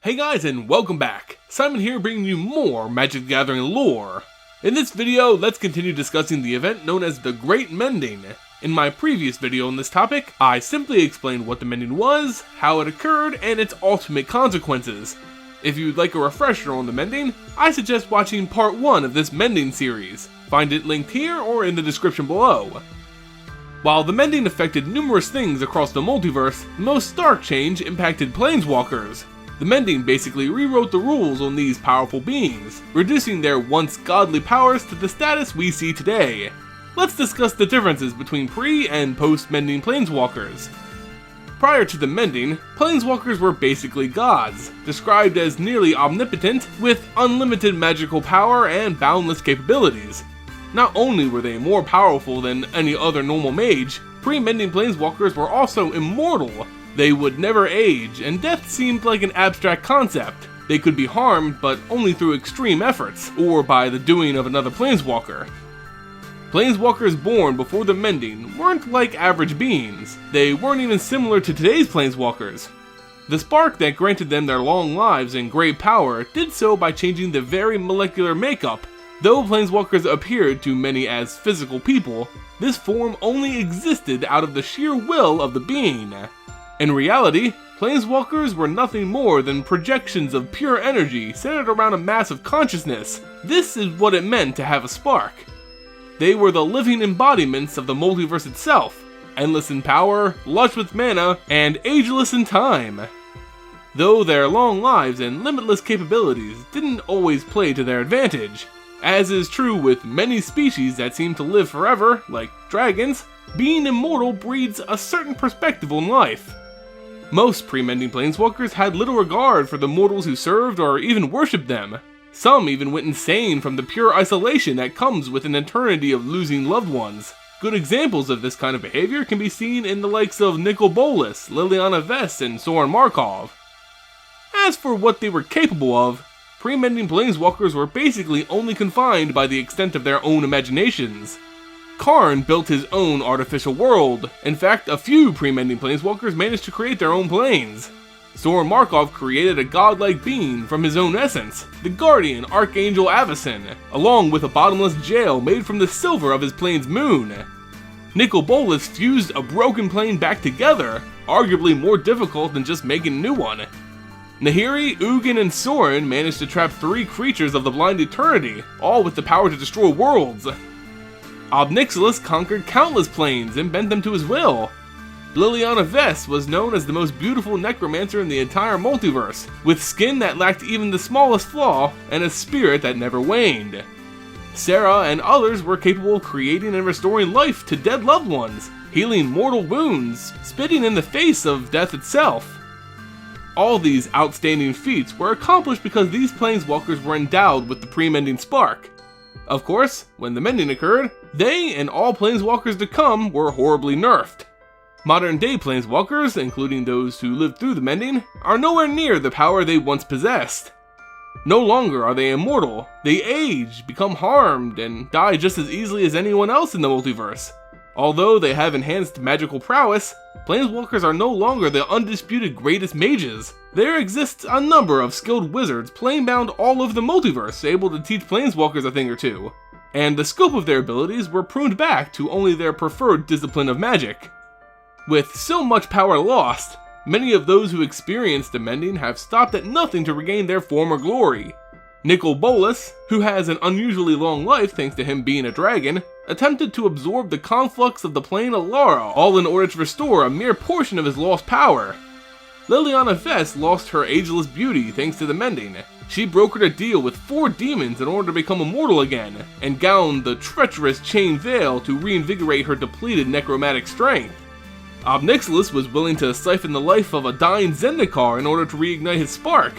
Hey guys, and welcome back! Simon here bringing you more Magic the Gathering lore. In this video, let's continue discussing the event known as the Great Mending. In my previous video on this topic, I simply explained what the mending was, how it occurred, and its ultimate consequences. If you'd like a refresher on the mending, I suggest watching part 1 of this mending series. Find it linked here or in the description below. While the mending affected numerous things across the multiverse, the most stark change impacted Planeswalkers. The mending basically rewrote the rules on these powerful beings, reducing their once godly powers to the status we see today. Let's discuss the differences between pre- and post-mending Planeswalkers. Prior to the mending, Planeswalkers were basically gods, described as nearly omnipotent, with unlimited magical power and boundless capabilities. Not only were they more powerful than any other normal mage, pre-mending Planeswalkers were also immortal. They would never age, and death seemed like an abstract concept. They could be harmed, but only through extreme efforts, or by the doing of another Planeswalker. Planeswalkers born before the mending weren't like average beings. They weren't even similar to today's Planeswalkers. The spark that granted them their long lives and great power did so by changing the very molecular makeup. Though Planeswalkers appeared to many as physical people, this form only existed out of the sheer will of the being. In reality, Planeswalkers were nothing more than projections of pure energy centered around a mass of consciousness. This is what it meant to have a spark. They were the living embodiments of the multiverse itself, endless in power, lush with mana, and ageless in time. Though their long lives and limitless capabilities didn't always play to their advantage. As is true with many species that seem to live forever, like dragons, being immortal breeds a certain perspective on life. Most pre-mending Planeswalkers had little regard for the mortals who served or even worshipped them. Some even went insane from the pure isolation that comes with an eternity of losing loved ones. Good examples of this kind of behavior can be seen in the likes of Nicol Bolas, Liliana Vess, and Sorin Markov. As for what they were capable of, pre-mending Planeswalkers were basically only confined by the extent of their own imaginations. Karn built his own artificial world. In fact, a few pre-mending Planeswalkers managed to create their own planes. Sorin Markov created a godlike being from his own essence, the Guardian Archangel Avacyn, along with a bottomless jail made from the silver of his plane's moon. Nicol Bolas fused a broken plane back together, arguably more difficult than just making a new one. Nahiri, Ugin, and Sorin managed to trap 3 creatures of the Blind Eternity, all with the power to destroy worlds. Obnixilis conquered countless planes and bent them to his will. Liliana Vess was known as the most beautiful necromancer in the entire multiverse, with skin that lacked even the smallest flaw, and a spirit that never waned. Sarah and others were capable of creating and restoring life to dead loved ones, healing mortal wounds, spitting in the face of death itself. All these outstanding feats were accomplished because these Planeswalkers were endowed with the pre-mending spark. Of course, when the mending occurred, they and all Planeswalkers to come were horribly nerfed. Modern day Planeswalkers, including those who lived through the mending, are nowhere near the power they once possessed. No longer are they immortal, they age, become harmed, and die just as easily as anyone else in the multiverse. Although they have enhanced magical prowess, Planeswalkers are no longer the undisputed greatest mages. There exists a number of skilled wizards planebound all over the multiverse, able to teach Planeswalkers a thing or two. And the scope of their abilities were pruned back to only their preferred discipline of magic. With so much power lost, many of those who experienced the mending have stopped at nothing to regain their former glory. Nicol Bolas, who has an unusually long life thanks to him being a dragon, attempted to absorb the conflux of the plane Alara, all in order to restore a mere portion of his lost power. Liliana Vess lost her ageless beauty thanks to the mending. She brokered a deal with 4 demons in order to become immortal again, and gowned the treacherous chain veil to reinvigorate her depleted necromantic strength. Obnixilis was willing to siphon the life of a dying Zendikar in order to reignite his spark.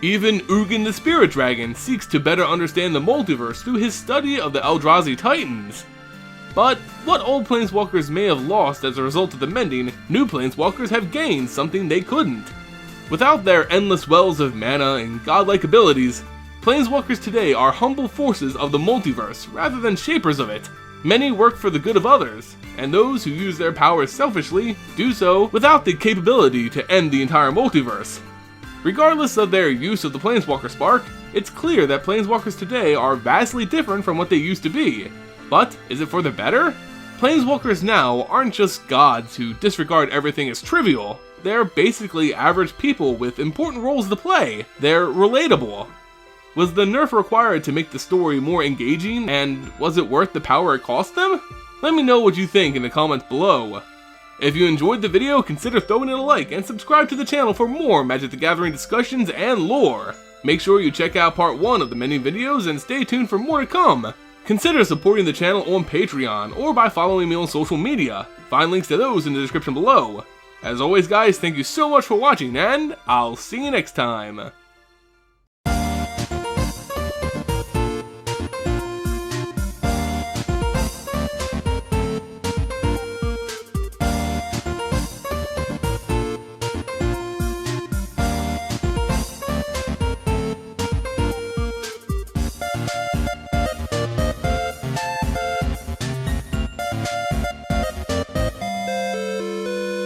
Even Ugin the Spirit Dragon seeks to better understand the multiverse through his study of the Eldrazi Titans. But what old Planeswalkers may have lost as a result of the mending, new Planeswalkers have gained something they couldn't. Without their endless wells of mana and godlike abilities, Planeswalkers today are humble forces of the multiverse rather than shapers of it. Many work for the good of others, and those who use their powers selfishly do so without the capability to end the entire multiverse. Regardless of their use of the Planeswalker Spark, it's clear that Planeswalkers today are vastly different from what they used to be. But is it for the better? Planeswalkers now aren't just gods who disregard everything as trivial. They're basically average people with important roles to play. They're relatable. Was the nerf required to make the story more engaging, and was it worth the power it cost them? Let me know what you think in the comments below. If you enjoyed the video, consider throwing it a like and subscribe to the channel for more Magic the Gathering discussions and lore. Make sure you check out part 1 of the many videos and stay tuned for more to come. Consider supporting the channel on Patreon or by following me on social media. Find links to those in the description below. As always guys, thank you so much for watching and I'll see you next time.